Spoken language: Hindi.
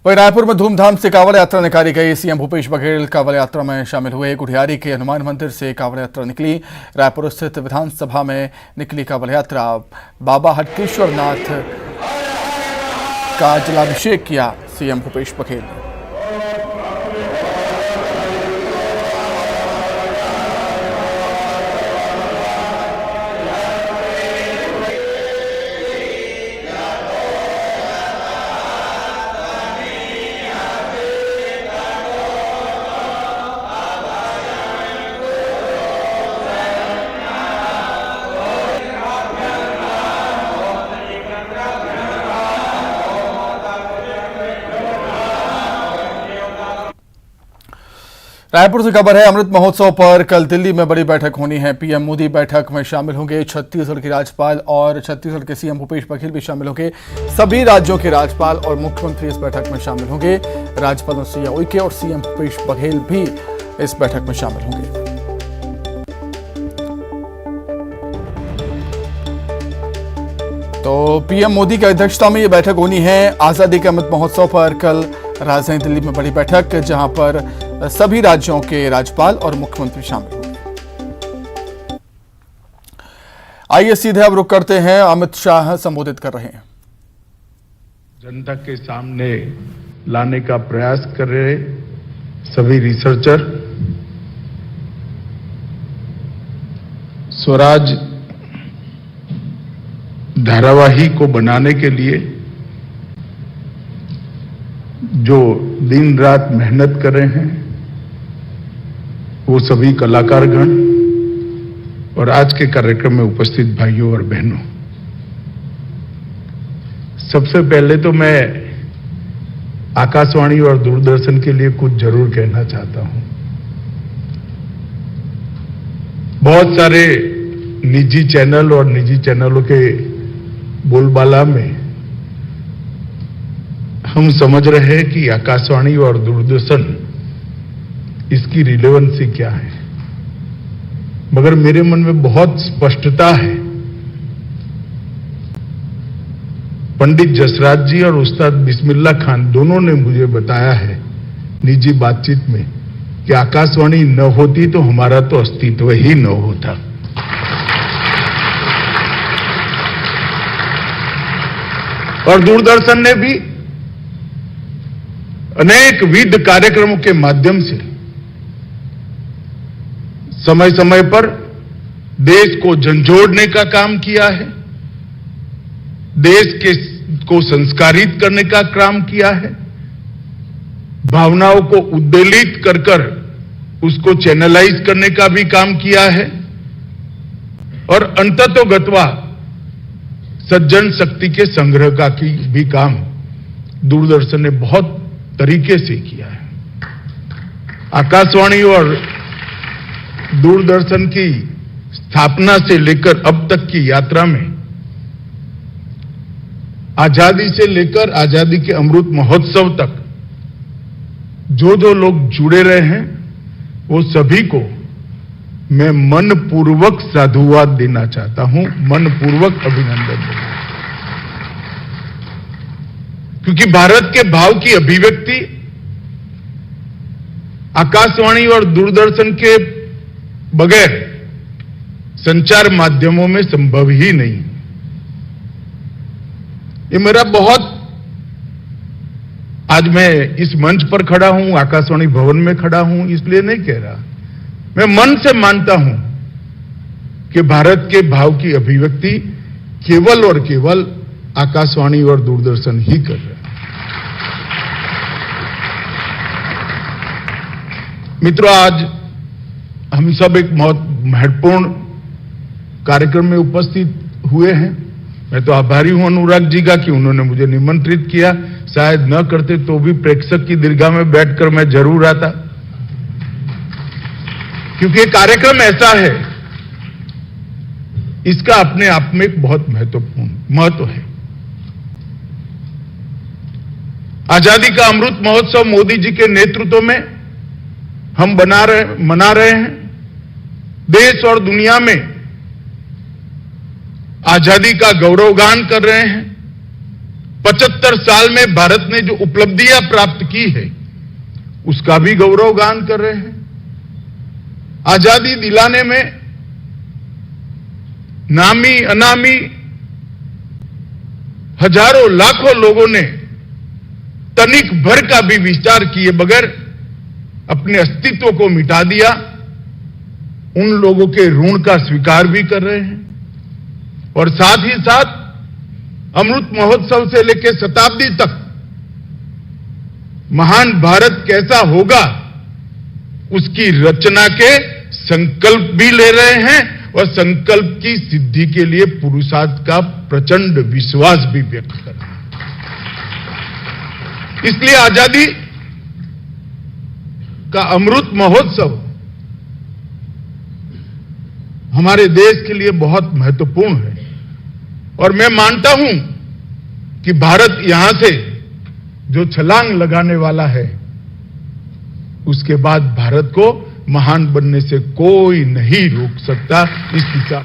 वहीं रायपुर में धूमधाम से कांवड़ यात्रा निकाली गई। सीएम भूपेश बघेल कांवड़ यात्रा में शामिल हुए। गुढ़ियारी के हनुमान मंदिर से कांवड़ यात्रा निकली। रायपुर स्थित विधानसभा में निकली कांवड़ यात्रा। बाबा हटकेश्वर नाथ का जलाभिषेक किया सीएम भूपेश बघेल ने। रायपुर से खबर है, अमृत महोत्सव पर कल दिल्ली में बड़ी बैठक होनी है। पीएम मोदी बैठक में शामिल होंगे। छत्तीसगढ़ के राज्यपाल और छत्तीसगढ़ के सीएम भूपेश बघेल भी शामिल होंगे। सभी राज्यों के राज्यपाल और मुख्यमंत्री इस बैठक में शामिल होंगे। राज्यपाल अनुसुईया उइके और सीएम भूपेश बघेल भी इस बैठक में शामिल होंगे। तो पीएम मोदी की अध्यक्षता में यह बैठक होनी है। आजादी के अमृत महोत्सव पर कल राजधानी दिल्ली में बड़ी बैठक, जहां पर सभी राज्यों के राज्यपाल और मुख्यमंत्री शामिल होंगे। आइए सीधे अब रुक करते हैं, अमित शाह संबोधित कर रहे हैं। जनता के सामने लाने का प्रयास कर रहे सभी रिसर्चर, स्वराज धारावाही को बनाने के लिए जो दिन रात मेहनत कर रहे हैं, वो सभी कलाकारगण और आज के कार्यक्रम में उपस्थित भाइयों और बहनों, सबसे पहले तो मैं आकाशवाणी और दूरदर्शन के लिए कुछ जरूर कहना चाहता हूं। बहुत सारे निजी चैनल और निजी चैनलों के बोलबाला में हम समझ रहे हैं कि आकाशवाणी और दूरदर्शन, इसकी रिलेवेंसी क्या है, मगर मेरे मन में बहुत स्पष्टता है। पंडित जसराज जी और उस्ताद बिस्मिल्लाह खान दोनों ने मुझे बताया है निजी बातचीत में कि आकाशवाणी न होती तो हमारा तो अस्तित्व ही न होता। और दूरदर्शन ने भी अनेक विध कार्यक्रमों के माध्यम से समय समय पर देश को झंझोड़ने का काम किया है, देश को संस्कारित करने का काम किया है, भावनाओं को उद्वेलित कर कर उसको चैनलाइज करने का भी काम किया है, और अंततोगत्वा सज्जन शक्ति के संग्रह का भी काम दूरदर्शन ने बहुत तरीके से किया है। आकाशवाणी और दूरदर्शन की स्थापना से लेकर अब तक की यात्रा में आजादी से लेकर आजादी के अमृत महोत्सव तक जो जो लोग जुड़े रहे हैं, वो सभी को मैं मनपूर्वक साधुवाद देना चाहता हूं, मनपूर्वक अभिनंदन देना, क्योंकि भारत के भाव की अभिव्यक्ति आकाशवाणी और दूरदर्शन के बगैर संचार माध्यमों में संभव ही नहीं। ये मेरा बहुत, आज मैं इस मंच पर खड़ा हूं, आकाशवाणी भवन में खड़ा हूं, इसलिए नहीं कह रहा, मैं मन से मानता हूं कि भारत के भाव की अभिव्यक्ति केवल और केवल आकाशवाणी और दूरदर्शन ही कर रहे हैं। मित्रों, आज हम सब एक बहुत महत्वपूर्ण कार्यक्रम में उपस्थित हुए हैं। मैं तो आभारी हूं अनुराग जी का कि उन्होंने मुझे निमंत्रित किया। शायद न करते तो भी प्रेक्षक की दीर्घा में बैठकर मैं जरूर आता, क्योंकि कार्यक्रम ऐसा है, इसका अपने आप में एक बहुत महत्वपूर्ण महत्व है। आजादी का अमृत महोत्सव मोदी जी के नेतृत्व में हम मना रहे हैं। देश और दुनिया में आजादी का गौरवगान कर रहे हैं। 75 साल में भारत ने जो उपलब्धियां प्राप्त की है उसका भी गौरवगान कर रहे हैं। आजादी दिलाने में नामी अनामी हजारों लाखों लोगों ने तनिक भर का भी विचार किए बगैर अपने अस्तित्व को मिटा दिया। उन लोगों के ऋण का स्वीकार भी कर रहे हैं और साथ ही साथ अमृत महोत्सव से लेकर शताब्दी तक महान भारत कैसा होगा उसकी रचना के संकल्प भी ले रहे हैं और संकल्प की सिद्धि के लिए पुरुषार्थ का प्रचंड विश्वास भी व्यक्त कर रहे हैं। इसलिए आजादी का अमृत महोत्सव हमारे देश के लिए बहुत महत्वपूर्ण है और मैं मानता हूं कि भारत यहां से जो छलांग लगाने वाला है उसके बाद भारत को महान बनने से कोई नहीं रोक सकता। इस दिशा